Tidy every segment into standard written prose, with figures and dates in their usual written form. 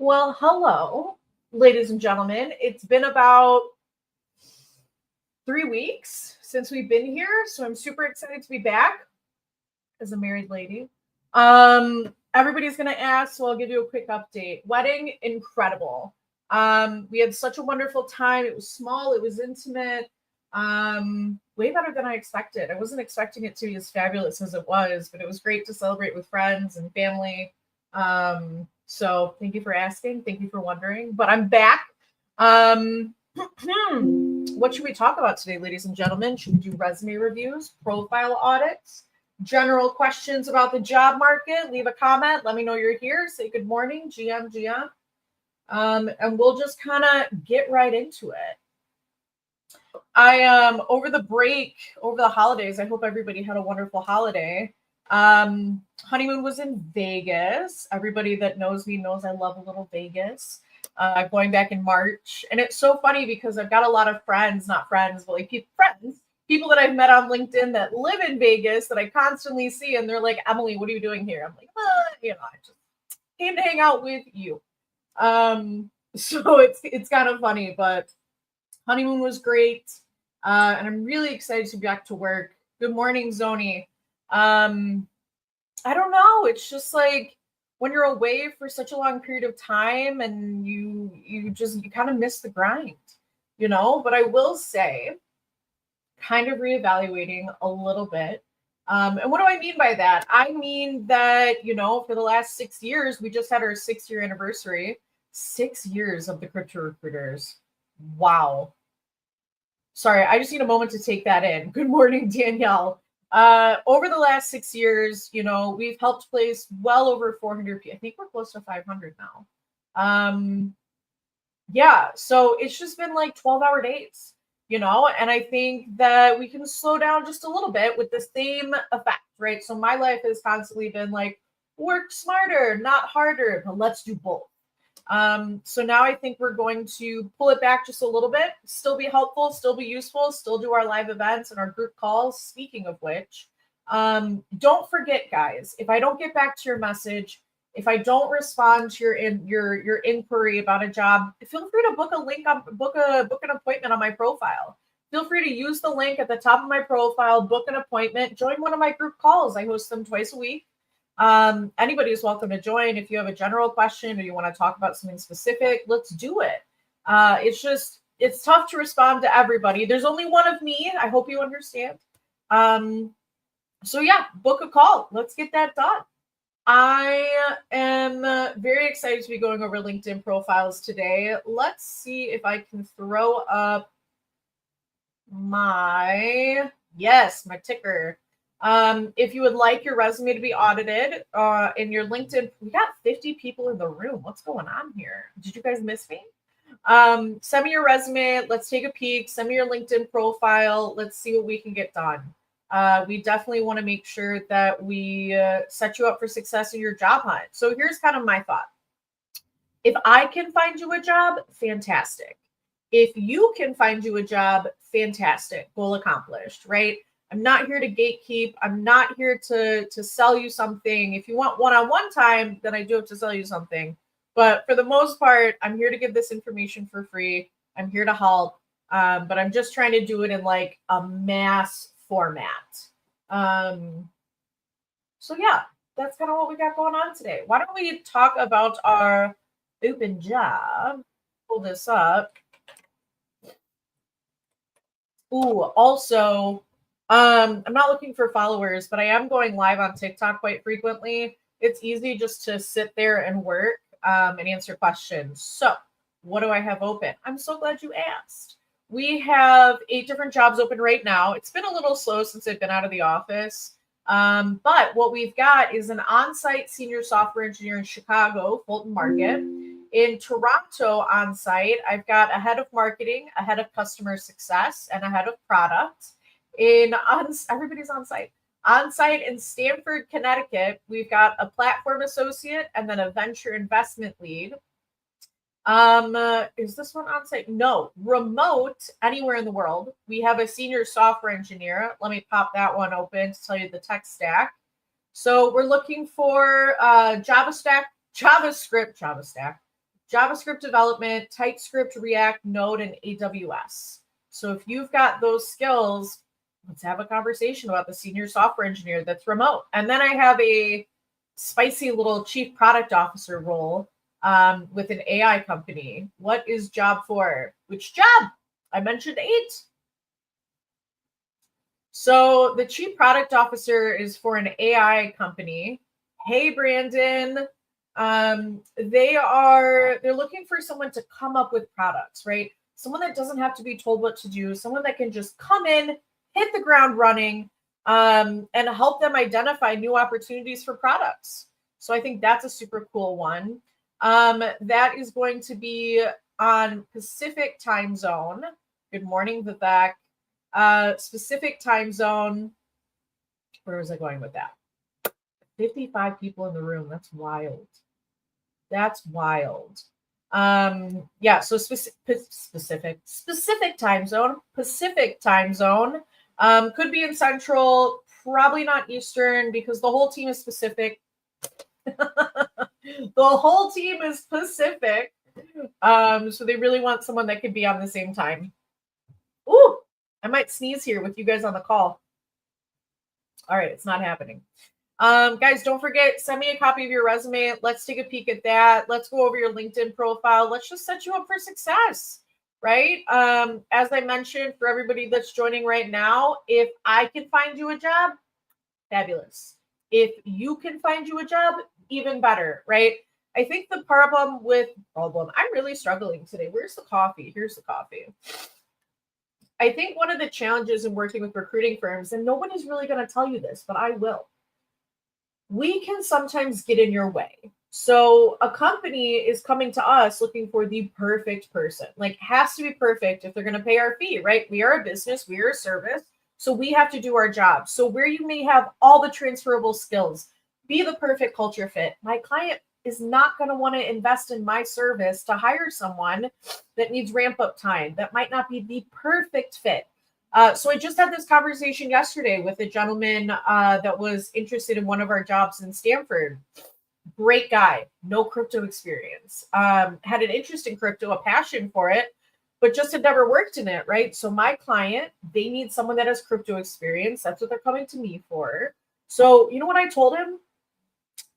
Well, hello, ladies and gentlemen. It's been about 3 weeks since we've been here, so I'm super excited to be back as a married lady. Everybody's gonna ask, so I'll give you a quick update. Wedding, incredible. We had such a wonderful time. It was small, it was intimate, way better than I expected. I wasn't expecting it to be as fabulous as it was, but it was great to celebrate with friends and family. So thank you for asking. Thank you for wondering. But I'm back. Um, what should we talk about today, ladies and gentlemen? Should we do resume reviews, profile audits, general questions about the job market? Leave a comment. Let me know you're here. Say good morning, GM. And we'll just kind of get right into it. I over the break, over the holidays, I hope everybody had a wonderful holiday. Honeymoon was in Vegas. Everybody that knows me knows I love a little Vegas. Going back in March, and it's so funny because I've got a lot of friends, not friends, but like people that I've met on LinkedIn that live in Vegas that I constantly see, and they're like, Emily, what are you doing here? I'm like, I just came to hang out with you. So it's kind of funny, but honeymoon was great, and I'm really excited to be back to work. Good morning, Zoni. I don't know. It's just like when you're away for such a long period of time, and you kind of miss the grind, But I will say, kind of reevaluating a little bit. And what do I mean by that? I mean that, for the last 6 years, we just had our 6-year anniversary. 6 years of the Crypto Recruiters. Wow. Sorry, I just need a moment to take that in. Good morning, Danielle. Over the last 6 years, we've helped place well over 400 people. I think we're close to 500 now. Yeah, so it's just been like 12-hour days, and I think that we can slow down just a little bit with the same effect, right? So my life has constantly been like, work smarter, not harder, but let's do both. So now I think we're going to pull it back just a little bit, still be helpful, still be useful, still do our live events and our group calls. Speaking of which, don't forget, guys, if I don't get back to your message, if I don't respond to your inquiry about a job, feel free to book an appointment on my profile. Feel free to use the link at the top of my profile, book an appointment, join one of my group calls. I host them twice a week. Anybody is welcome to join. If you have a general question or you want to talk about something specific, let's do it. It's tough to respond to everybody. There's only one of me. I hope you understand. So yeah, book a call. Let's get that done. I am very excited to be going over LinkedIn profiles today. Let's see if I can throw up my ticker. If you would like your resume to be audited in your LinkedIn, we got 50 people in the room. What's going on here? Did you guys miss me? Send me your resume. Let's take a peek. Send me your LinkedIn profile. Let's see what we can get done. We definitely want to make sure that we set you up for success in your job hunt. So here's kind of my thought. If I can find you a job, fantastic. If you can find you a job, fantastic. Goal accomplished, right? I'm not here to gatekeep. I'm not here to sell you something. If you want one-on-one time, then I do have to sell you something. But for the most part, I'm here to give this information for free. I'm here to help. But I'm just trying to do it in like a mass format. So yeah, that's kind of what we got going on today. Why don't we talk about our open job? Pull this up. Ooh, also, I'm not looking for followers, but I am going live on TikTok quite frequently. It's easy just to sit there and work and answer questions. So what do I have open? I'm so glad you asked. We have 8 different jobs open right now. It's been a little slow since I've been out of the office. But what we've got is an on-site senior software engineer in Chicago, Fulton Market. In Toronto on-site, I've got a head of marketing, a head of customer success, and a head of product. Everybody's on-site. On-site in Stamford, Connecticut, we've got a platform associate and then a venture investment lead. Is this one on-site? No, remote, anywhere in the world. We have a senior software engineer. Let me pop that one open to tell you the tech stack. So we're looking for JavaScript, JavaScript development, TypeScript, React, Node, and AWS. So if you've got those skills, let's have a conversation about the senior software engineer that's remote. And then I have a spicy little chief product officer role with an AI company. What is job for? Which job? I mentioned 8. So the chief product officer is for an AI company. Hey, Brandon. They're looking for someone to come up with products, right? Someone that doesn't have to be told what to do, someone that can just come in, hit the ground running, and help them identify new opportunities for products. So I think that's a super cool one. That is going to be on Pacific time zone. Good morning, Vivek. Specific time zone. Where was I going with that? 55 people in the room. That's wild. That's wild. Yeah, so specific time zone. Pacific time zone. Could be in Central, probably not Eastern because the whole team is Pacific. The whole team is Pacific. So they really want someone that could be on the same time. Ooh, I might sneeze here with you guys on the call. All right, it's not happening. Guys, don't forget, send me a copy of your resume. Let's take a peek at that. Let's go over your LinkedIn profile. Let's just set you up for success, right? As I mentioned, for everybody that's joining right now, if I can find you a job, fabulous. If you can find you a job, even better, right? I think the problem, I'm really struggling today. Where's the coffee? Here's the coffee. I think one of the challenges in working with recruiting firms, and nobody's really going to tell you this, but I will. We can sometimes get in your way. So a company is coming to us looking for the perfect person, like has to be perfect if they're going to pay our fee, right? We are a business, we are a service, so we have to do our job. So where you may have all the transferable skills, be the perfect culture fit. My client is not going to want to invest in my service to hire someone that needs ramp up time. That might not be the perfect fit. So I just had this conversation yesterday with a gentleman that was interested in one of our jobs in Stanford. Great guy, no crypto experience. Had an interest in crypto, a passion for it, but just had never worked in it, right? So my client, they need someone that has crypto experience. That's what they're coming to me for. So you know what I told him?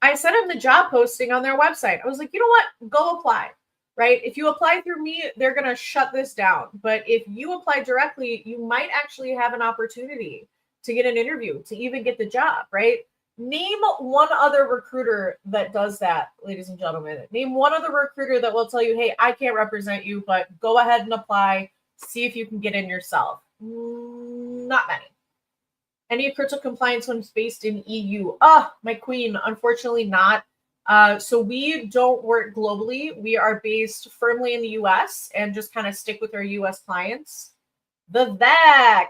I sent him the job posting on their website. I was like, you know what? Go apply, right? If you apply through me, they're going to shut this down. But if you apply directly, you might actually have an opportunity to get an interview, to even get the job, right? Name one other recruiter that does that, ladies and gentlemen. Name one other recruiter that will tell you, hey, I can't represent you, but go ahead and apply. See if you can get in yourself. Not many. Any crypto compliance ones based in EU? My queen, unfortunately not. So we don't work globally. We are based firmly in the US and just kind of stick with our US clients. Vivek.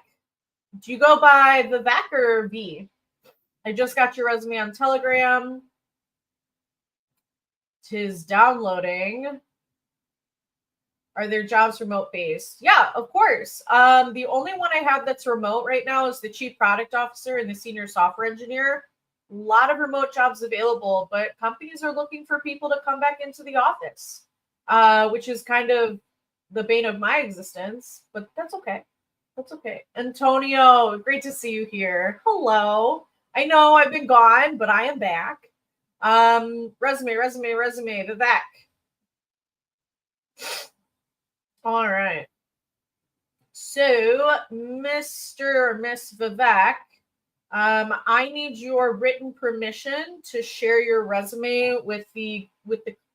Do you go by Vivek or V? I just got your resume on Telegram. Tis downloading. Are there jobs remote based? Yeah, of course. The only one I have that's remote right now is the chief product officer and the senior software engineer. A lot of remote jobs available, but companies are looking for people to come back into the office, which is kind of the bane of my existence, but that's okay. That's okay. Antonio, great to see you here. Hello. I know I've been gone, but I am back. Resume, Vivek. All right. So, Mr. or Miss Vivek, I need your written permission to share your resume with the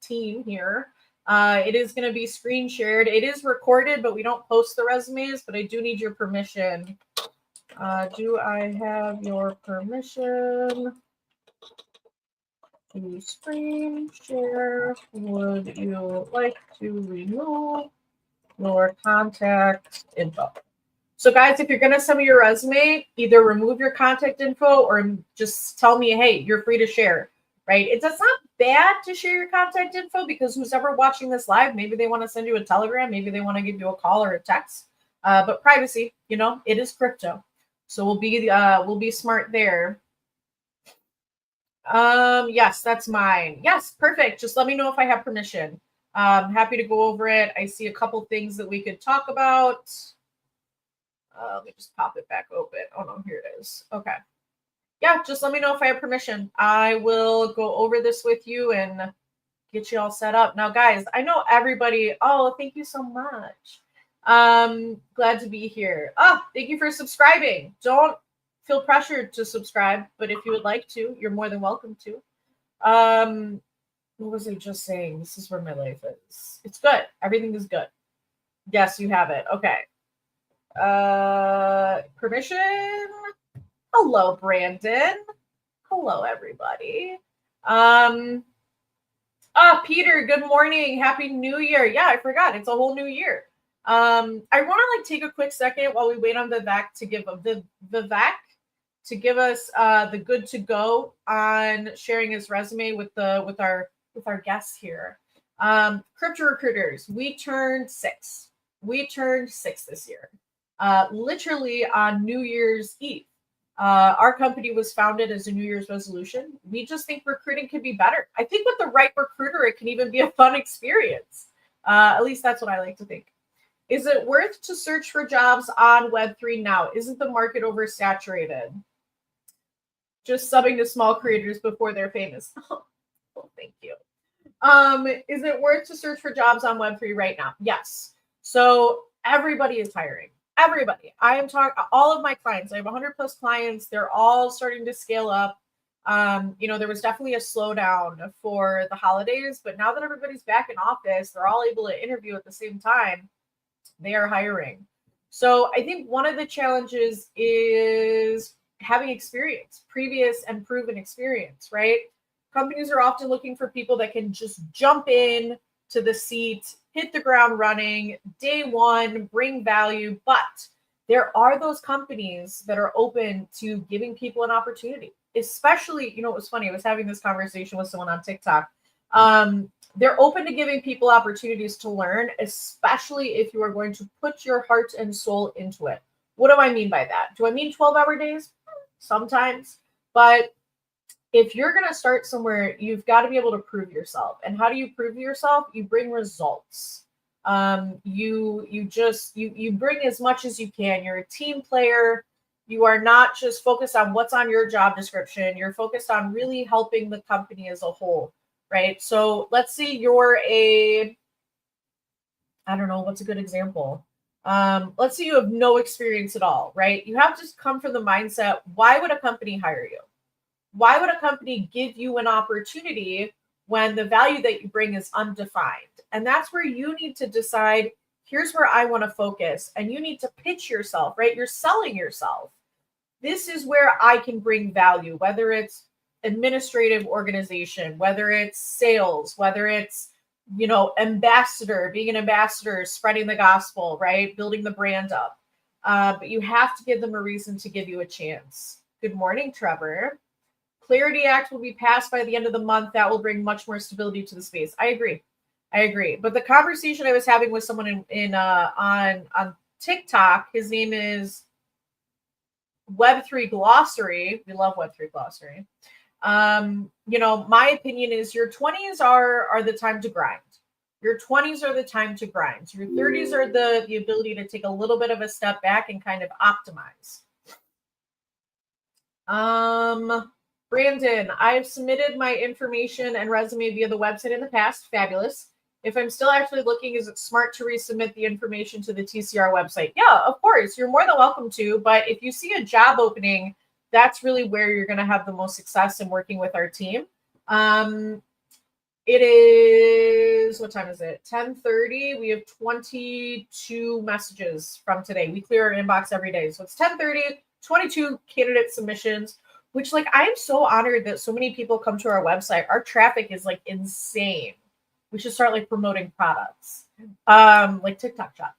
team here. It is going to be screen shared. It is recorded, but we don't post the resumes, but I do need your permission. Do I have your permission to screen share? Would you like to remove your contact info? So guys, if you're going to send me your resume, either remove your contact info or just tell me, hey, you're free to share, right? It's not bad to share your contact info because who's ever watching this live, maybe they want to send you a telegram, maybe they want to give you a call or a text, but privacy, it is crypto. So we'll be smart there. Yes, that's mine. Yes, perfect. Just let me know if I have permission. Happy to go over it. I see a couple things that we could talk about. Let me just pop it back open. Oh no, here it is. Okay. Yeah, just let me know if I have permission. I will go over this with you and get you all set up. Now, guys, I know everybody. Oh, thank you so much. Glad to be here. Thank you for subscribing. Don't feel pressured to subscribe, but if you would like to, you're more than welcome to. What was I just saying? This is where my life is. It's good. Everything is good. Yes, you have it. Okay. Permission. Hello, Brandon. Hello, everybody. Peter, good morning. Happy New Year. Yeah, I forgot. It's a whole new year. I want to take a quick second while we wait on Vivek to give us the good to go on sharing his resume with our guests here. Crypto recruiters, we turned 6. We turned 6 this year. Literally on New Year's Eve. Our company was founded as a New Year's resolution. We just think recruiting can be better. I think with the right recruiter, it can even be a fun experience. At least that's what I like to think. Is it worth to search for jobs on Web3 now? Isn't the market oversaturated? Just subbing to small creators before they're famous. Oh, thank you. Is it worth to search for jobs on Web3 right now? Yes. So everybody is hiring. Everybody. I am talking all of my clients. I have 100 plus clients. They're all starting to scale up. There was definitely a slowdown for the holidays, but now that everybody's back in office, they're all able to interview at the same time. They are hiring. So I think one of the challenges is having experience, previous and proven experience, right? Companies are often looking for people that can just jump in to the seat, hit the ground running, day one, bring value. But there are those companies that are open to giving people an opportunity, especially, it was funny. I was having this conversation with someone on TikTok. They're open to giving people opportunities to learn, especially if you are going to put your heart and soul into it. What do I mean by that? Do I mean 12-hour days? Sometimes. But if you're going to start somewhere, you've got to be able to prove yourself. And how do you prove yourself? You bring results. You bring as much as you can. You're a team player. You are not just focused on what's on your job description. You're focused on really helping the company as a whole, right? So let's say you're I don't know, what's a good example? Let's say you have no experience at all, right? You have to come from the mindset, why would a company hire you? Why would a company give you an opportunity when the value that you bring is undefined? And that's where you need to decide, here's where I want to focus. And you need to pitch yourself, right? You're selling yourself. This is where I can bring value, whether it's administrative organization, whether it's sales, whether it's, ambassador, being an ambassador, spreading the gospel, right? Building the brand up. But you have to give them a reason to give you a chance. Good morning, Trevor. Clarity Act will be passed by the end of the month. That will bring much more stability to the space. I agree. But the conversation I was having with someone on TikTok, his name is Web3 Glossary. We love Web3 Glossary. My opinion is your 20s are the time to grind. Your 20s are the time to grind. Your 30s are the ability to take a little bit of a step back and kind of optimize. Brandon, I've submitted my information and resume via the website in the past. Fabulous. If I'm still actually looking, is it smart to resubmit the information to the TCR website? Yeah, of course. You're more than welcome to. But if you see a job opening, that's really where you're going to have the most success in working with our team. It is, what time is it? 10:30. We have 22 messages from today. We clear our inbox every day. So it's 10:30, 22 candidate submissions, which I am so honored that so many people come to our website. Our traffic is insane. We should start promoting products, like TikTok Shop.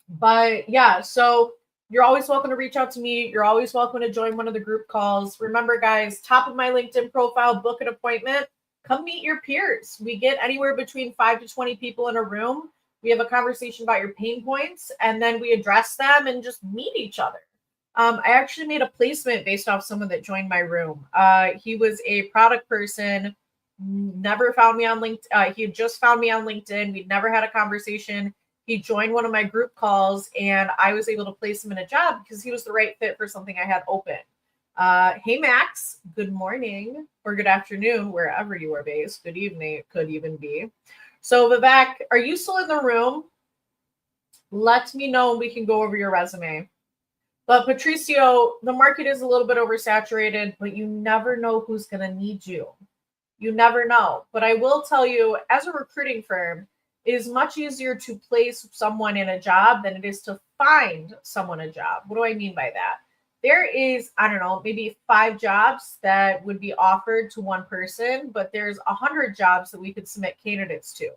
But yeah, so you're always welcome to reach out to me. You're always welcome to join one of the group calls. Remember, guys, top of my LinkedIn profile, book an appointment. Come meet your peers. We get anywhere between 5 to 20 people in a room. We have a conversation about your pain points, and then we address them and just meet each other. I actually made a placement based off someone that joined my room. He was a product person never found me on LinkedIn. He had just found me on LinkedIn. We'd never had a conversation. He joined one of my group calls, and I was able to place him in a job because he was the right fit for something I had open. Hey, Max, good morning or good afternoon, wherever you are based. Good evening, it could even be. So, Vivek, are you still in the room? Let me know and we can go over your resume. But Patricio, the market is a little bit oversaturated, but you never know who's going to need you. You never know. But I will tell you, as a recruiting firm, it is much easier to place someone in a job than it is to find someone a job. What do I mean by that? There is, I don't know, maybe 5 jobs that would be offered to one person, but there's 100 jobs that we could submit candidates to.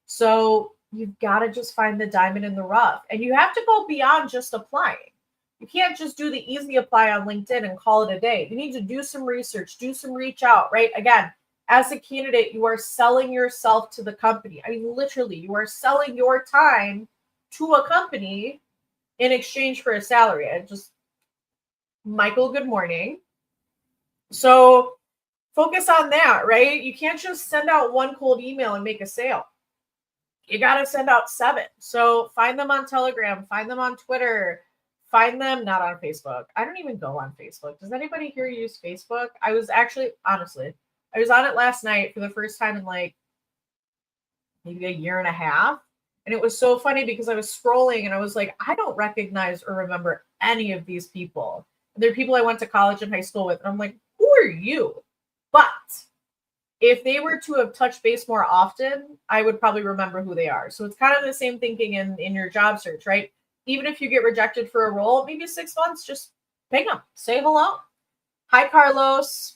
So you've got to just find the diamond in the rough. And you have to go beyond just applying. You can't just do the easy apply on LinkedIn and call it a day. You need to do some research, do some reach out, right? Again, as a candidate, you are selling yourself to the company. I mean, literally, you are selling your time to a company in exchange for a salary. Michael, good morning. So focus on that, right? You can't just send out one cold email and make a sale. You got to send out 7. So find them on Telegram, find them on Twitter, find them not on Facebook. I don't even go on Facebook. Does anybody here use Facebook? I was actually, honestly, I was on it last night for the first time in like maybe a year and a half. And it was so funny because I was scrolling and I was like, I don't recognize or remember any of these people. They're people I went to college and high school with. And I'm like, who are you? But if they were to have touched base more often, I would probably remember who they are. So it's kind of the same thinking in your job search, right? Even if you get rejected for a role, maybe 6 months, just ping them, say hello. Hi, Carlos.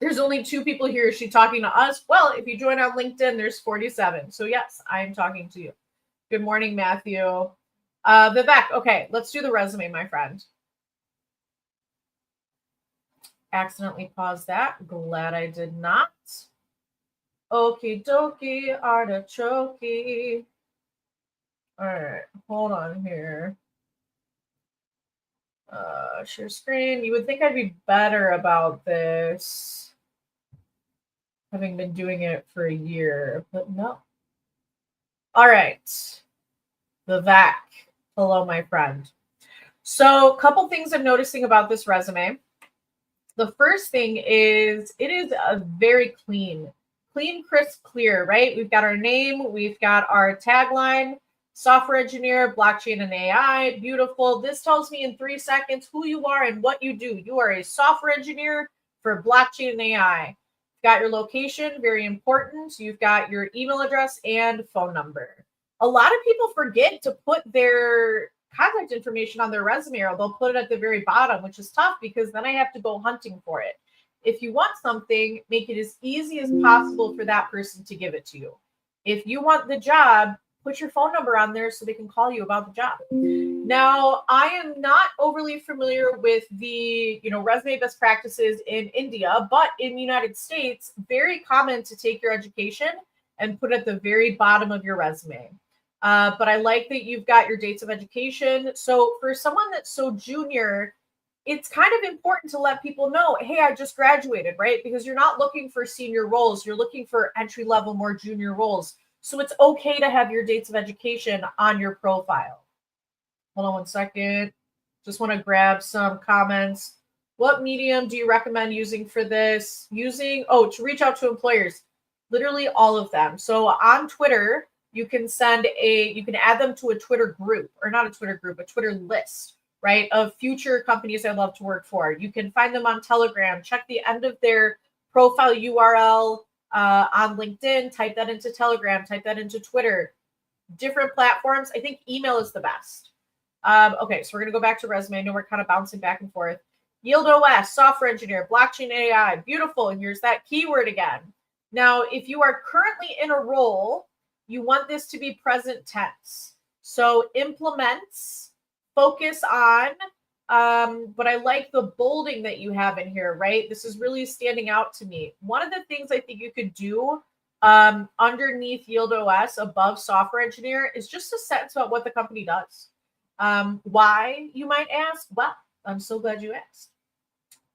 There's only 2 people here. Is she talking to us? Well, if you join on LinkedIn, there's 47. So yes, I'm talking to you. Good morning, Matthew. Vivek, okay, let's do the resume, my friend. Accidentally paused that. Glad I did not. Okie dokie, artichoke. All right, hold on here. Share screen. You would think I'd be better about this, having been doing it for a year, but no. All right, Vivek. Hello, my friend. So a couple things I'm noticing about this resume. The first thing is it is a very clean, crisp, clear, right? We've got our name, we've got our tagline, software engineer, blockchain and AI, beautiful. This tells me in 3 seconds who you are and what you do. You are a software engineer for blockchain and AI. You've got your location, very important. You've got your email address and phone number. A lot of people forget to put their contact information on their resume, or they'll put it at the very bottom, which is tough because then I have to go hunting for it. If you want something, make it as easy as possible for that person to give it to you. If you want the job, put your phone number on there so they can call you about the job. Now, I am not overly familiar with the, resume best practices in India, but in the United States, very common to take your education and put it at the very bottom of your resume. But I like that you've got your dates of education. So for someone that's so junior, it's kind of important to let people know, hey, I just graduated, right? Because you're not looking for senior roles. You're looking for entry level, more junior roles. So it's okay to have your dates of education on your profile. Hold on 1 second. Just want to grab some comments. What medium do you recommend using for this? To reach out to employers. Literally all of them. So on Twitter, you can add them to a Twitter group, or not a Twitter group, a Twitter list, right, of future companies I'd love to work for. You can find them on Telegram. Check the end of their profile URL on LinkedIn. Type that into Telegram. Type that into Twitter. Different platforms. I think email is the best. Okay, so we're going to go back to resume. I know we're kind of bouncing back and forth. Yield OS, software engineer, blockchain AI. Beautiful. And here's that keyword again. Now, if you are currently in a role, you want this to be present tense. So implements, focus on, but I like the bolding that you have in here, right? This is really standing out to me. One of the things I think you could do underneath Yield OS above software engineer is just a sentence about what the company does. Why, you might ask? Well, I'm so glad you asked.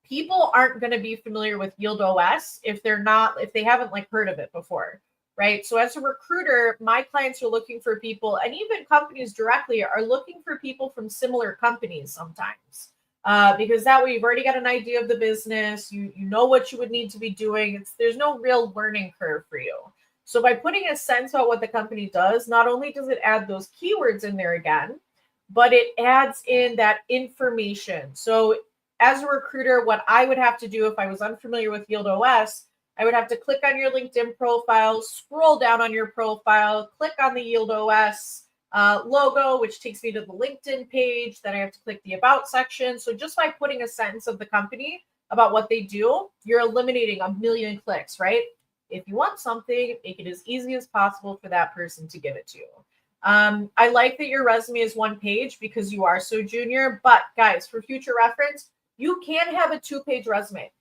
people aren't going to be familiar with Yield OS if they haven't like heard of it before, right? So as a recruiter, my clients are looking for people, and even companies directly are looking for people from similar companies sometimes. Because that way you've already got an idea of the business, you know what you would need to be doing. There's no real learning curve for you. So by putting a sense about what the company does, not only does it add those keywords in there again, but it adds in that information. So as a recruiter, what I would have to do if I was unfamiliar with Yield OS, I would have to click on your LinkedIn profile, scroll down on your profile, click on the Yield OS logo, which takes me to the LinkedIn page. Then I have to click the About section. So just by putting a sentence of the company about what they do, you're eliminating a million clicks, right? If you want something, make it as easy as possible for that person to give it to you. I like that your resume is 1 page because you are so junior, but guys, for future reference, you can have a 2-page resume.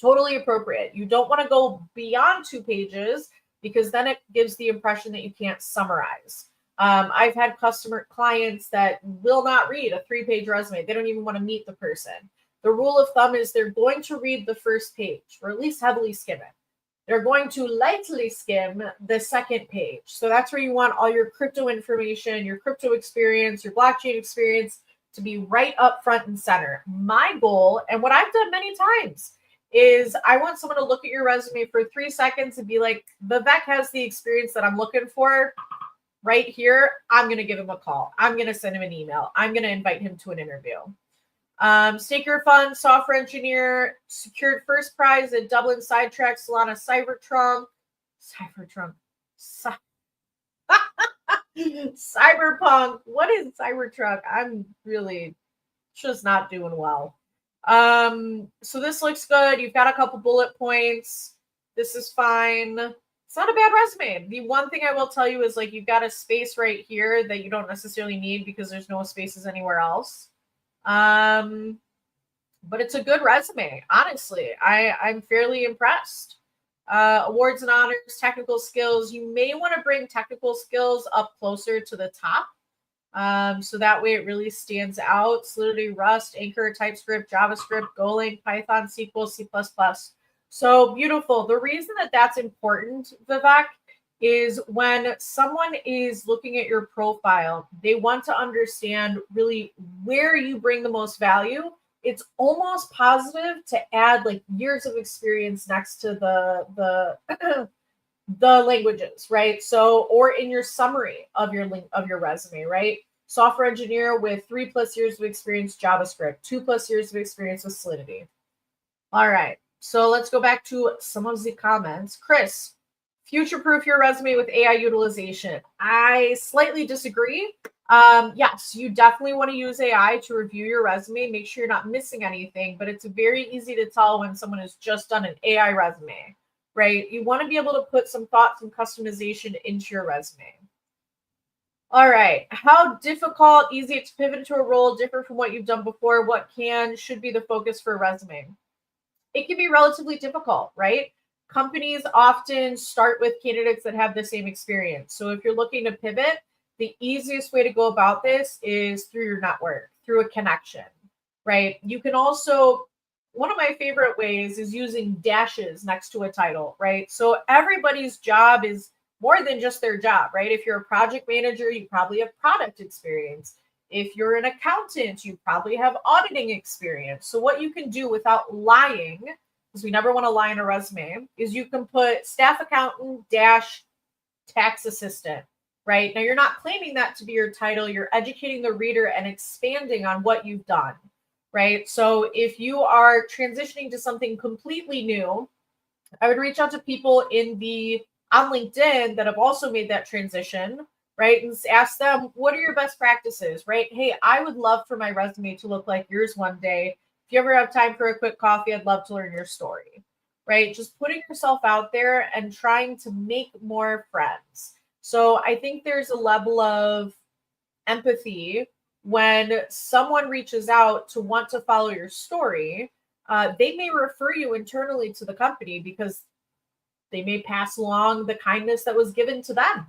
Totally appropriate. You don't want to go beyond 2 pages because then it gives the impression that you can't summarize. I've had clients that will not read a 3-page resume. They don't even want to meet the person. The rule of thumb is they're going to read the first page, or at least heavily skim it. They're going to lightly skim the second page. So that's where you want all your crypto information, your crypto experience, your blockchain experience to be right up front and center. My goal, and what I've done many times, is I want someone to look at your resume for 3 seconds and be like, Vivek has the experience that I'm looking for right here. I'm going to give him a call. I'm going to send him an email. I'm going to invite him to an interview. Staker Fund, software engineer, secured first prize at Dublin Sidetrack Solana Cyberpunk. What is Cybertruck? I'm really just not doing well. So this looks good. You've got a couple bullet points. This is fine. It's not a bad resume. The one thing I will tell you is like you've got a space right here that you don't necessarily need because there's no spaces anywhere else. But it's a good resume, honestly. I'm fairly impressed. Awards and honors, technical skills. You may want to bring technical skills up closer to the top. So that way it really stands out. Solidity, Rust, Anchor, TypeScript, JavaScript, Golang, Python, SQL, C++. So beautiful. The reason that that's important, Vivek, is when someone is looking at your profile, they want to understand really where you bring the most value. It's almost positive to add like years of experience next to the the languages, right? So, or in your summary of your resume, right? Software engineer with 3+ years of experience, JavaScript, 2+ years of experience with Solidity. All right. So let's go back to some of the comments. Chris, future-proof your resume with AI utilization. I slightly disagree. Yes, you definitely want to use AI to review your resume, make sure you're not missing anything, but it's very easy to tell when someone has just done an AI resume, right? You want to be able to put some thoughts and customization into your resume. All right. How difficult, easy to pivot into a role different from what you've done before? What should be the focus for a resume? It can be relatively difficult, right? Companies often start with candidates that have the same experience. So if you're looking to pivot, the easiest way to go about this is through your network, through a connection, right? You can also, one of my favorite ways is using dashes next to a title, right? So everybody's job is more than just their job, right? If you're a project manager, you probably have product experience. If you're an accountant, you probably have auditing experience. So what you can do without lying, because we never want to lie in a resume, is you can put staff accountant - tax assistant, right? Now you're not claiming that to be your title. You're educating the reader and expanding on what you've done, right? So if you are transitioning to something completely new, I would reach out to people on LinkedIn that have also made that transition, right? And ask them, what are your best practices, right? Hey, I would love for my resume to look like yours one day. If you ever have time for a quick coffee, I'd love to learn your story, right? Just putting yourself out there and trying to make more friends. So I think there's a level of empathy when someone reaches out to want to follow your story. They may refer you internally to the company because they may pass along the kindness that was given to them.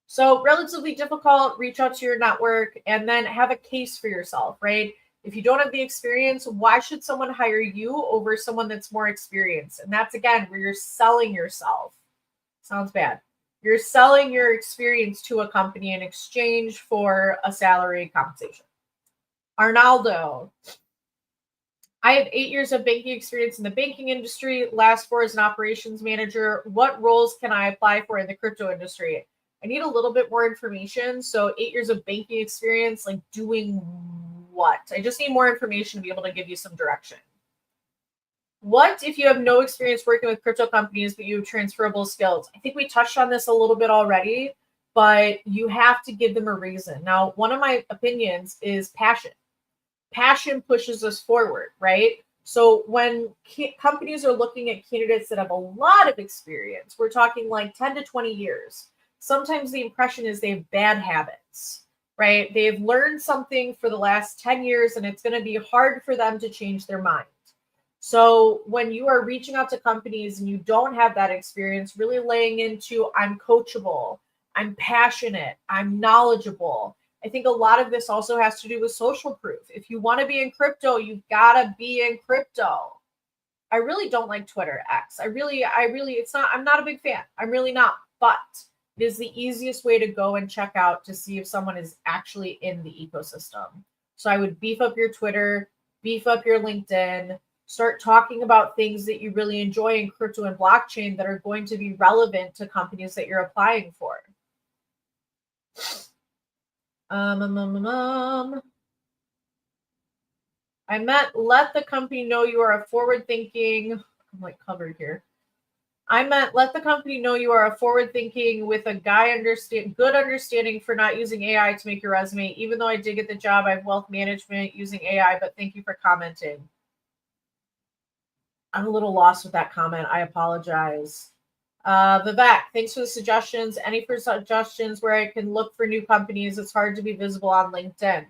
So relatively difficult, reach out to your network and then have a case for yourself, right? If you don't have the experience, why should someone hire you over someone that's more experienced? And that's, again, where you're selling yourself. Sounds bad. You're selling your experience to a company in exchange for a salary compensation. Arnaldo. I have 8 years of banking experience in the banking industry, last 4 as an operations manager. What roles can I apply for in the crypto industry? I need a little bit more information. So 8 years of banking experience, like doing what? I just need more information to be able to give you some direction. What if you have no experience working with crypto companies, but you have transferable skills? I think we touched on this a little bit already, but you have to give them a reason. Now, one of my opinions is passion. Passion pushes us forward, right? So when companies are looking at candidates that have a lot of experience, we're talking like 10 to 20 years. Sometimes the impression is they have bad habits, right? They've learned something for the last 10 years and it's going to be hard for them to change their mind. So when you are reaching out to companies and you don't have that experience, really laying into I'm coachable, I'm passionate, I'm knowledgeable. I think a lot of this also has to do with social proof. If you want to be in crypto, you've got to be in crypto. I really don't like Twitter X. I'm not a big fan. I'm really not, but it is the easiest way to go and check out to see if someone is actually in the ecosystem. So I would beef up your Twitter, beef up your LinkedIn, start talking about things that you really enjoy in crypto and blockchain that are going to be relevant to companies that you're applying for. I meant let the company know you are a forward-thinking. I'm like covered here. I meant let the company know you are a forward-thinking with a good understanding for not using AI to make your resume. Even though I did get the job, I have wealth management using AI, but thank you for commenting. I'm a little lost with that comment. I apologize. Vivek, thanks for the suggestions. Any for suggestions where I can look for new companies? It's hard to be visible on LinkedIn.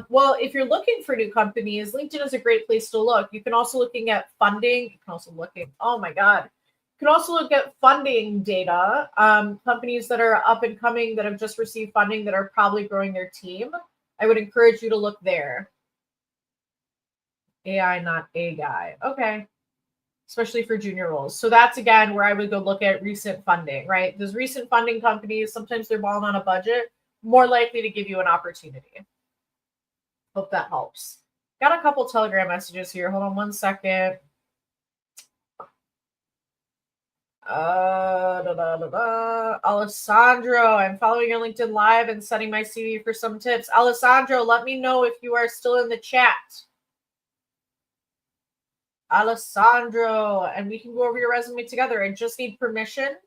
Well, if you're looking for new companies, LinkedIn is a great place to look. You can also looking at funding. You can also oh my God. You can also look at funding data. Companies that are up and coming that have just received funding that are probably growing their team. I would encourage you to look there. AI, not a guy. Okay. Especially for junior roles. So that's, again, where I would go look at recent funding, right? Those recent funding companies, sometimes they're balling on a budget, more likely to give you an opportunity. Hope that helps. Got a couple Telegram messages here. Hold on one second. Alessandro, I'm following your LinkedIn Live and setting my CV for some tips. Alessandro, let me know if you are still in the chat. Alessandro, and we can go over your resume together. I just need permission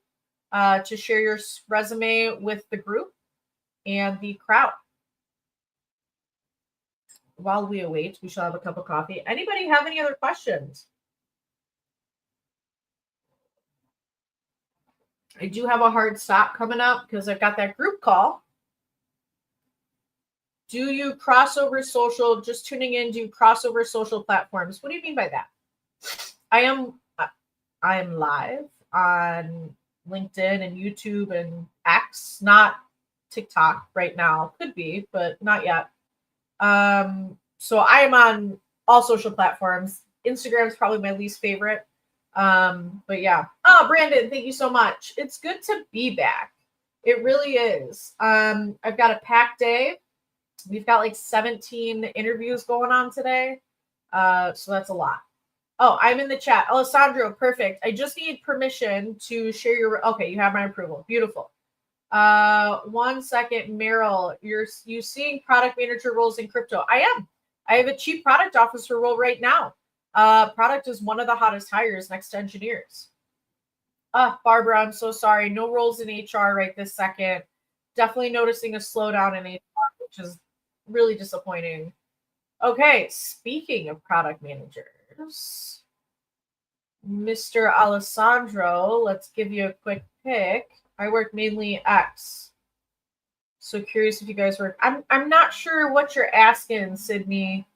to share your resume with the group and the crowd. While we await, we shall have a cup of coffee. Anybody have any other questions? I do have a hard stop coming up because I've got that group call. Do you crossover social? Just tuning in, do you crossover social platforms? What do you mean by that? I am live on LinkedIn and YouTube and X, not TikTok right now. Could be, but not yet. So I am on all social platforms. Instagram is probably my least favorite. But yeah. Oh, Brandon, thank you so much. It's good to be back. It really is. I've got a packed day. We've got like 17 interviews going on today. So that's a lot. Oh, I'm in the chat. Alessandro, perfect. I just need permission to share your... Okay, you have my approval. Beautiful. 1 second, Meryl. You seeing product manager roles in crypto? I am. I have a chief product officer role right now. Product is one of the hottest hires next to engineers. Barbara, I'm so sorry. No roles in HR right this second. Definitely noticing a slowdown in HR, which is really disappointing. Okay, speaking of product managers, Mr. Alessandro, let's give you a quick pick. I work mainly X. So curious if you guys work. I'm not sure what you're asking, Sydney.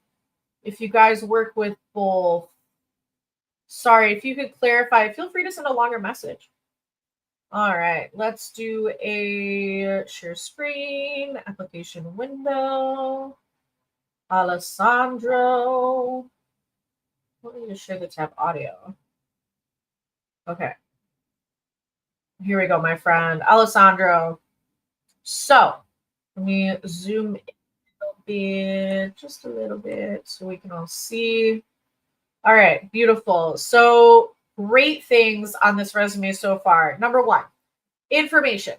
If you guys work with both. Sorry, if you could clarify, feel free to send a longer message. All right, let's do a share screen, application window. Alessandro. Let me just share the tab audio. Okay. Here we go, my friend. Alessandro. So let me zoom in a bit, just a little bit, so we can all see. All right, beautiful. So great things on this resume so far. Number one, information.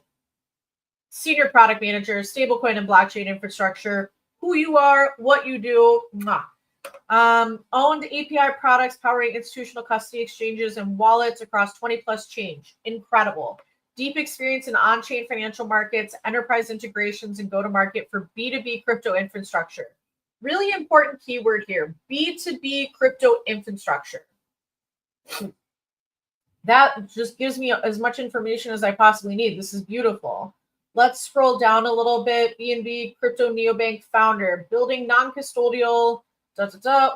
Senior product manager, stablecoin and blockchain infrastructure, who you are, what you do. Mwah. Owned API products powering institutional custody exchanges and wallets across 20 plus change. Incredible. Deep experience in on-chain financial markets, enterprise integrations, and go-to-market for B2B crypto infrastructure. Really important keyword here, B2B crypto infrastructure. That just gives me as much information as I possibly need. This is beautiful. Let's scroll down a little bit. BNB Crypto Neobank founder, building non-custodial.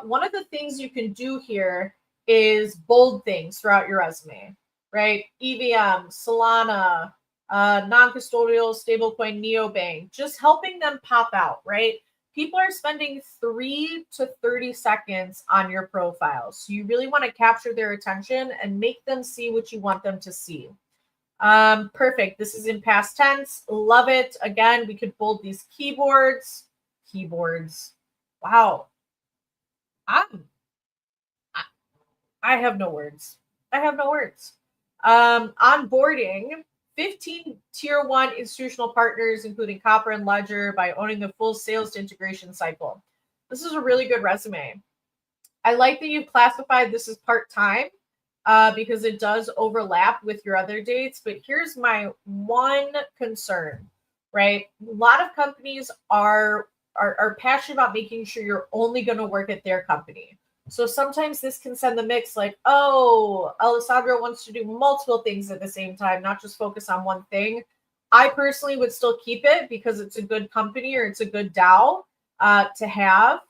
One of the things you can do here is bold things throughout your resume, right? EVM, Solana, non-custodial stablecoin neobank, just helping them pop out, right? People are spending 3 to 30 seconds on your profile. So you really want to capture their attention and make them see what you want them to see. Perfect. This is in past tense. Love it. Again, we could bold these keyboards. Wow. I have no words. Onboarding 15 tier 1 institutional partners, including Copper and Ledger, by owning the full sales to integration cycle. This is a really good resume. I like that you've classified this as part-time because it does overlap with your other dates. But here's my one concern, right? A lot of companies are passionate about making sure you're only going to work at their company. So sometimes this can send the mix like, oh, Alessandro wants to do multiple things at the same time, not just focus on one thing. I personally would still keep it because it's a good company or it's a good DAO to have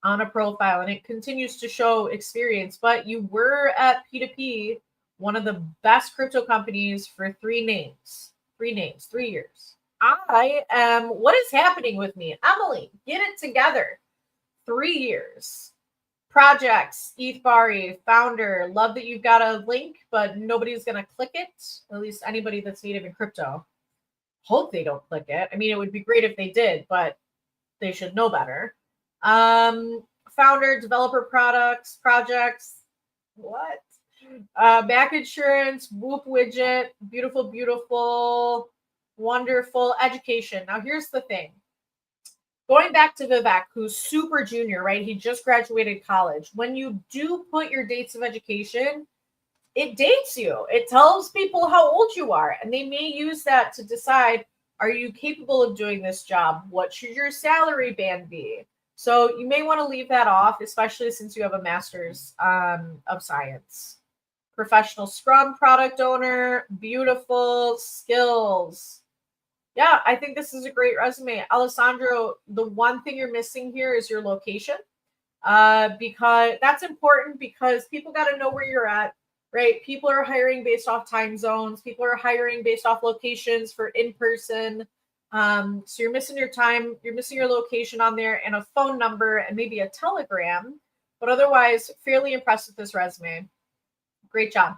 on a profile, and it continues to show experience. But you were at P2P, one of the best crypto companies, for 3 years. What is happening with me? Emily, get it together. 3 years. Projects, ETHBari, founder. Love that you've got a link, but nobody's going to click it. At least anybody that's native in crypto. Hope they don't click it. I mean, it would be great if they did, but they should know better. Founder, developer projects. What? Back insurance, Whoop widget, beautiful, wonderful education. Now, here's the thing. Going back to Vivek, who's super junior, right? He just graduated college. When you do put your dates of education, it dates you. It tells people how old you are, and they may use that to decide, are you capable of doing this job? What should your salary band be? So you may want to leave that off, especially since you have a master's of science. Professional Scrum product owner, beautiful skills. Yeah, I think this is a great resume. Alessandro, the one thing you're missing here is your location, because that's important, because people got to know where you're at, right? People are hiring based off time zones. People are hiring based off locations for in-person. So you're missing your time. You're missing your location on there, and a phone number, and maybe a telegram. But otherwise, fairly impressed with this resume. Great job.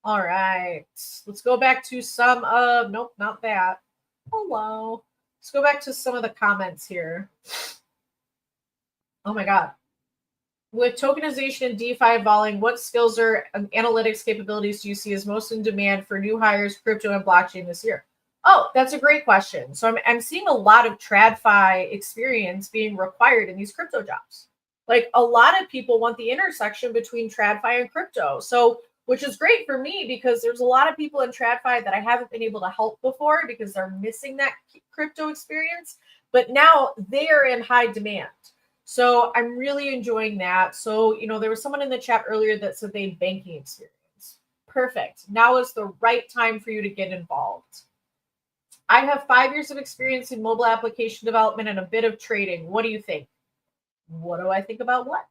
All right, let's go back to some of, nope, not that. Hello. Let's go back to some of the comments here. Oh my God. With tokenization and DeFi evolving, what skills or analytics capabilities do you see as most in demand for new hires, crypto and blockchain this year? Oh, that's a great question. So I'm seeing a lot of TradFi experience being required in these crypto jobs. Like, a lot of people want the intersection between TradFi and crypto. So, which is great for me, because there's a lot of people in TradFi that I haven't been able to help before because they're missing that crypto experience. But now they are in high demand. So I'm really enjoying that. So, there was someone in the chat earlier that said they had banking experience. Perfect. Now is the right time for you to get involved. I have 5 years of experience in mobile application development and a bit of trading. What do you think? What do I think about what?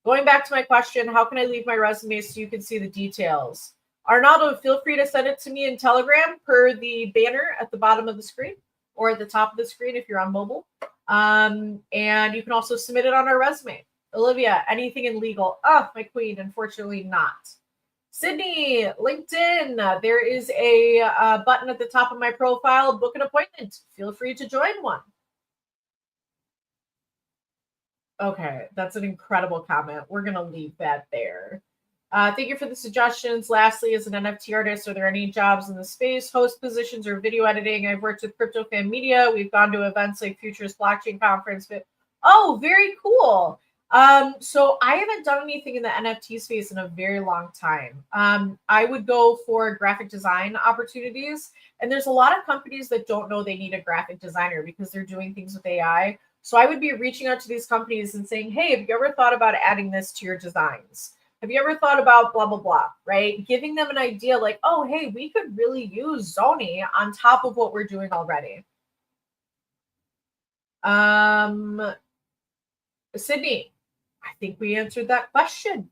Going back to my question, how can I leave my resume so you can see the details? Arnaldo, feel free to send it to me in Telegram per the banner at the bottom of the screen. or at the top of the screen if you're on mobile. And you can also submit it on our resume. Olivia, anything in legal? Oh, my queen, unfortunately not. Sydney, LinkedIn. There is a button at the top of my profile, book an appointment. Feel free to join one. Okay, that's an incredible comment. We're going to leave that there. Thank you for the suggestions. Lastly, as an NFT artist, are there any jobs in the space, host positions, or video editing? I've worked with Crypto Fan Media. We've gone to events like Futures Blockchain Conference. But oh, very cool. So I haven't done anything in the NFT space in a very long time. I would go for graphic design opportunities. And there's a lot of companies that don't know they need a graphic designer because they're doing things with AI. So I would be reaching out to these companies and saying, hey, have you ever thought about adding this to your designs? Have you ever thought about blah, blah, blah, right? Giving them an idea like, oh, hey, we could really use Zoni on top of what we're doing already. Sydney, I think we answered that question.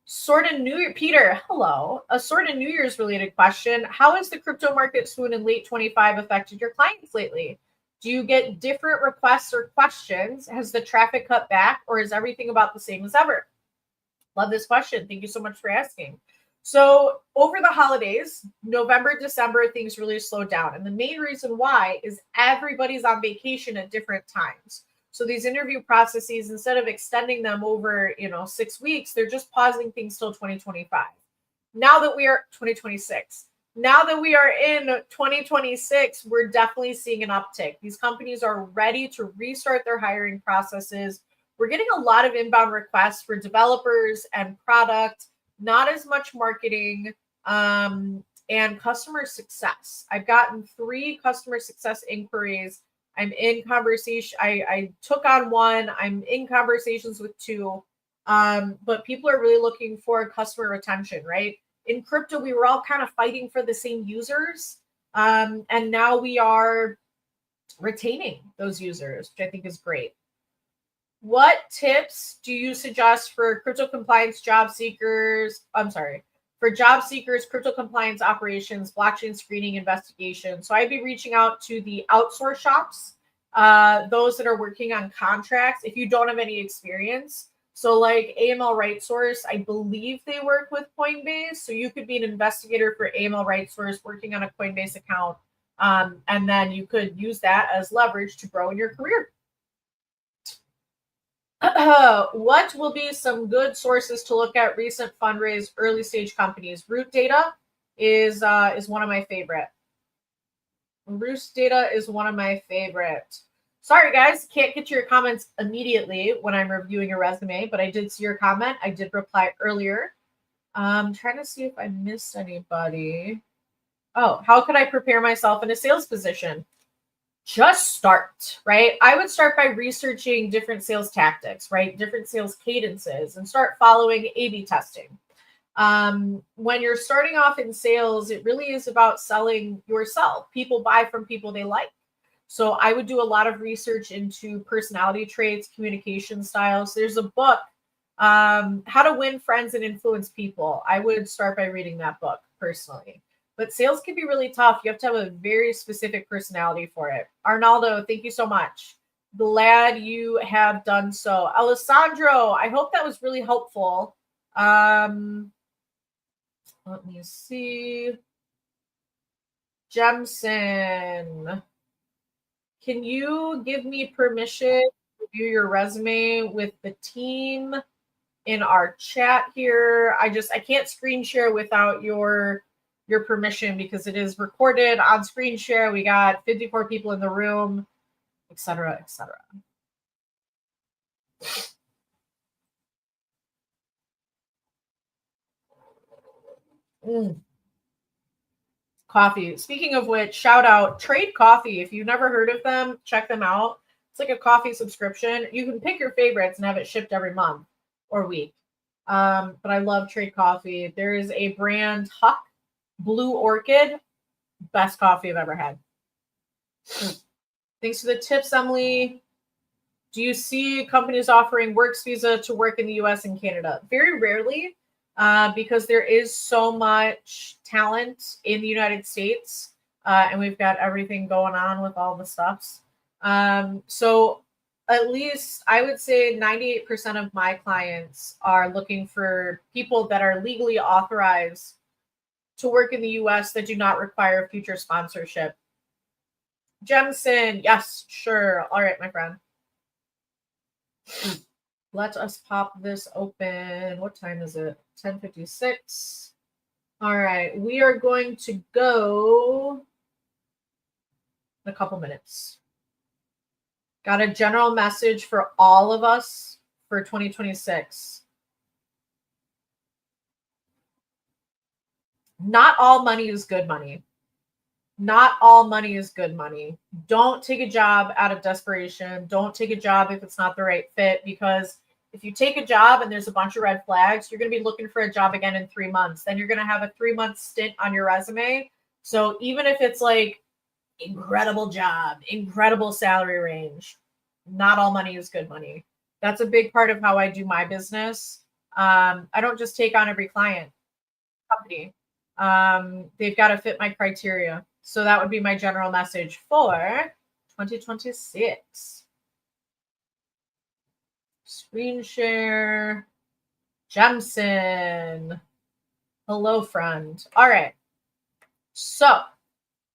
Sort of New Year, Peter, hello. A sort of New Year's related question. How has the crypto market swoon in late 25 affected your clients lately? Do you get different requests or questions? Has the traffic cut back or is everything about the same as ever? Love this question. Thank you so much for asking. So over the holidays, November, December, things really slowed down. And the main reason why is everybody's on vacation at different times. So these interview processes, instead of extending them over, 6 weeks, they're just pausing things till 2025. Now that we are 2026. Now that we are in 2026, we're definitely seeing an uptick. These companies are ready to restart their hiring processes. We're getting a lot of inbound requests for developers and product, not as much marketing, and customer success. I've gotten 3 customer success inquiries. I'm in conversation. I took on 1. I'm in conversations with 2. But people are really looking for customer retention, right? In crypto, we were all kind of fighting for the same users. And now we are retaining those users, which I think is great. What tips do you suggest for crypto compliance job seekers? For job seekers, crypto compliance operations, blockchain screening, investigation. So I'd be reaching out to the outsource shops, those that are working on contracts. If you don't have any experience, so like AML Right Source, I believe they work with Coinbase. So you could be an investigator for AML Right Source working on a Coinbase account. And then you could use that as leverage to grow in your career. What will be some good sources to look at recent fundraise early stage companies? Root Data is one of my favorite. Root Data is one of my favorite. Sorry, guys, can't get to your comments immediately when I'm reviewing your resume, but I did see your comment. I did reply earlier. I'm trying to see if I missed anybody. Oh, how could I prepare myself in a sales position? Just start, right? I would start by researching different sales tactics, right? Different sales cadences and start following A/B testing. When you're starting off in sales, it really is about selling yourself. People buy from people they like. So I would do a lot of research into personality traits, communication styles. There's a book, How to Win Friends and Influence People. I would start by reading that book personally. But sales can be really tough. You have to have a very specific personality for it. Arnaldo, thank you so much. Glad you have done so. Alessandro, I hope that was really helpful. Let me see. Jemson, can you give me permission to review your resume with the team in our chat here? I can't screen share without your permission because it is recorded on screen share. We got 54 people in the room, et cetera, et cetera. Coffee. Speaking of which, shout out Trade Coffee. If you've never heard of them, check them out. It's like a coffee subscription. You can pick your favorites and have it shipped every month or week. But I love Trade Coffee. There is a brand, Huck Blue Orchid, best coffee I've ever had. Thanks for the tips, Emily. Do you see companies offering works visa to work in the US and Canada? Very rarely, because there is so much talent in the United States. And we've got everything going on with all the stuffs. So at least I would say 98% of my clients are looking for people that are legally authorized to work in the US that do not require future sponsorship. Jemison, yes, sure. All right, my friend. Let us pop this open. What time is it? 10:56. All right, we are going to go in a couple minutes. Got a general message for all of us for 2026. Not all money is good money. Not all money is good money. Don't take a job out of desperation. Don't take a job if it's not the right fit, because if you take a job and there's a bunch of red flags, you're going to be looking for a job again in 3 months. Then you're going to have a 3-month stint on your resume. So even if it's like incredible job, incredible salary range, not all money is good money. That's a big part of how I do my business. I don't just take on every client company. They've got to fit my criteria. So that would be my general message for 2026. Screen share. Jemson. Hello, friend. All right. So,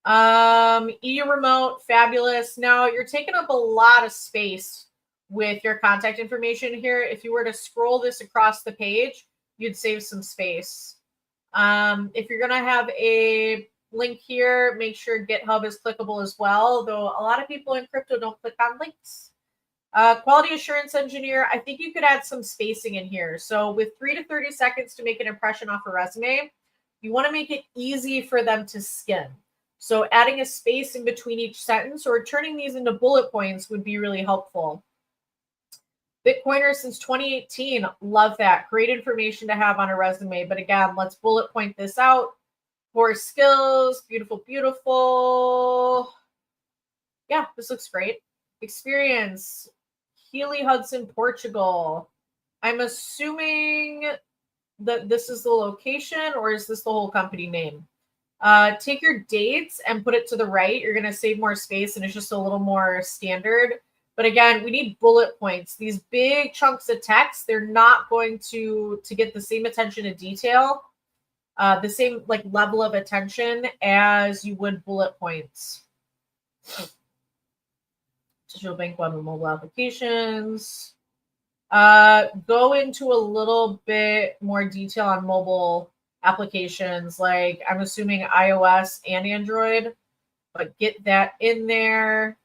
EU remote, fabulous. Now you're taking up a lot of space with your contact information here. If you were to scroll this across the page, you'd save some space. If you're going to have a link here, make sure GitHub is clickable as well, though a lot of people in crypto don't click on links. Quality assurance engineer, I think you could add some spacing in here. So with 3 to 30 seconds to make an impression off a resume, you want to make it easy for them to skim. So adding a space in between each sentence or turning these into bullet points would be really helpful. Bitcoiner since 2018. Love that. Great information to have on a resume. But again, let's bullet point this out. Core skills. Beautiful, beautiful. Yeah, this looks great. Experience. Healy Hudson, Portugal. I'm assuming that this is the location, or is this the whole company name? Take your dates and put it to the right. You're going to save more space and it's just a little more standard. But again, we need bullet points. These big chunks of text, they're not going to get the same attention to detail, the same like level of attention as you would bullet points. Digital bank web and mobile applications. Go into a little bit more detail on mobile applications, like I'm assuming iOS and Android, but get that in there.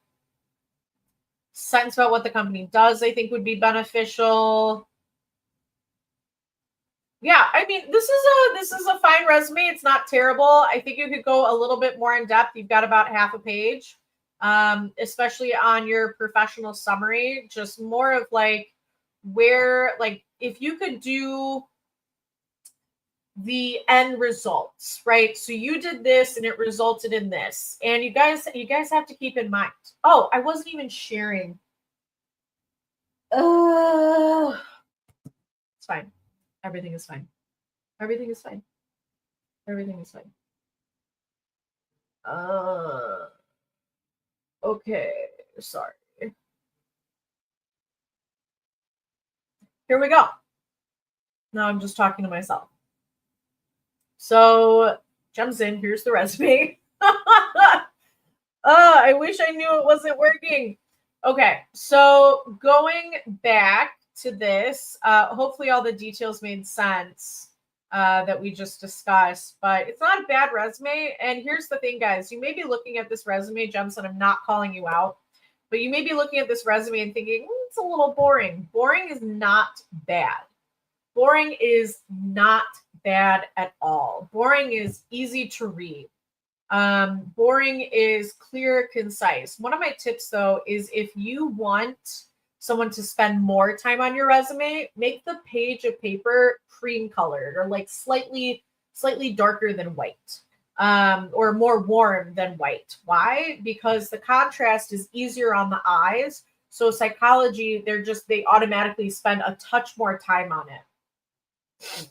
Sentence about what the company does, I think, would be beneficial. Yeah, I mean, this is a fine resume. It's not terrible. I think you could go a little bit more in depth. You've got about half a page, especially on your professional summary. Just more of like where, like, if you could do the end results, right? So you did this and it resulted in this. And you guys have to keep in mind. Oh, I wasn't even sharing. It's fine. Everything is fine. Everything is fine. Everything is fine. Okay. Sorry. Here we go. Now I'm just talking to myself. So jumps in. Here's the resume. I wish I knew it wasn't working. Okay, so going back to this, hopefully all the details made sense that we just discussed, but it's not a bad resume. And here's the thing, guys, you may be looking at this resume, Jemson, I'm not calling you out, but you may be looking at this resume and thinking, it's a little boring. Boring is not bad. Boring is not bad at all. Boring is easy to read. Boring is clear, concise. One of my tips, though, is if you want someone to spend more time on your resume, make the page of paper cream colored or like slightly darker than white, or more warm than white. Why? Because the contrast is easier on the eyes. So psychology, they automatically spend a touch more time on it.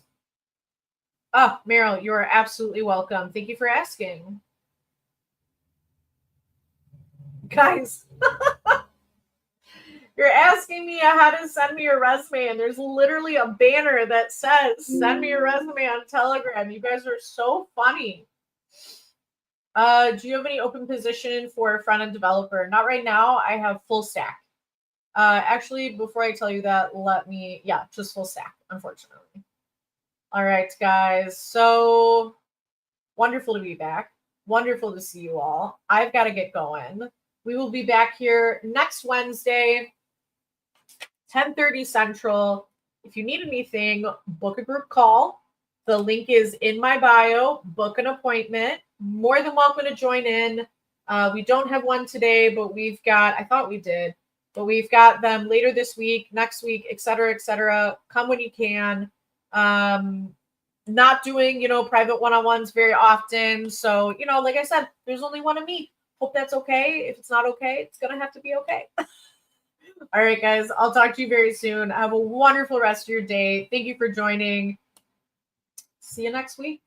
Oh, Meryl, you are absolutely welcome. Thank you for asking. Guys, you're asking me how to send me your resume, and there's literally a banner that says send me your resume on Telegram. You guys are so funny. Do you have any open position for front-end developer? Not right now. I have full stack. Actually, before I tell you that, just full stack, unfortunately. All right, guys. So wonderful to be back. Wonderful to see you all. I've got to get going. We will be back here next Wednesday, 10:30 Central. If you need anything, book a group call. The link is in my bio. Book an appointment. More than welcome to join in. We don't have one today, but we've got, I thought we did, but we've got them later this week, next week, et cetera, et cetera. Come when you can. Not doing, private one-on-ones very often. So, like I said, there's only one of me. Hope that's okay. If it's not okay, it's going to have to be okay. All right, guys, I'll talk to you very soon. Have a wonderful rest of your day. Thank you for joining. See you next week.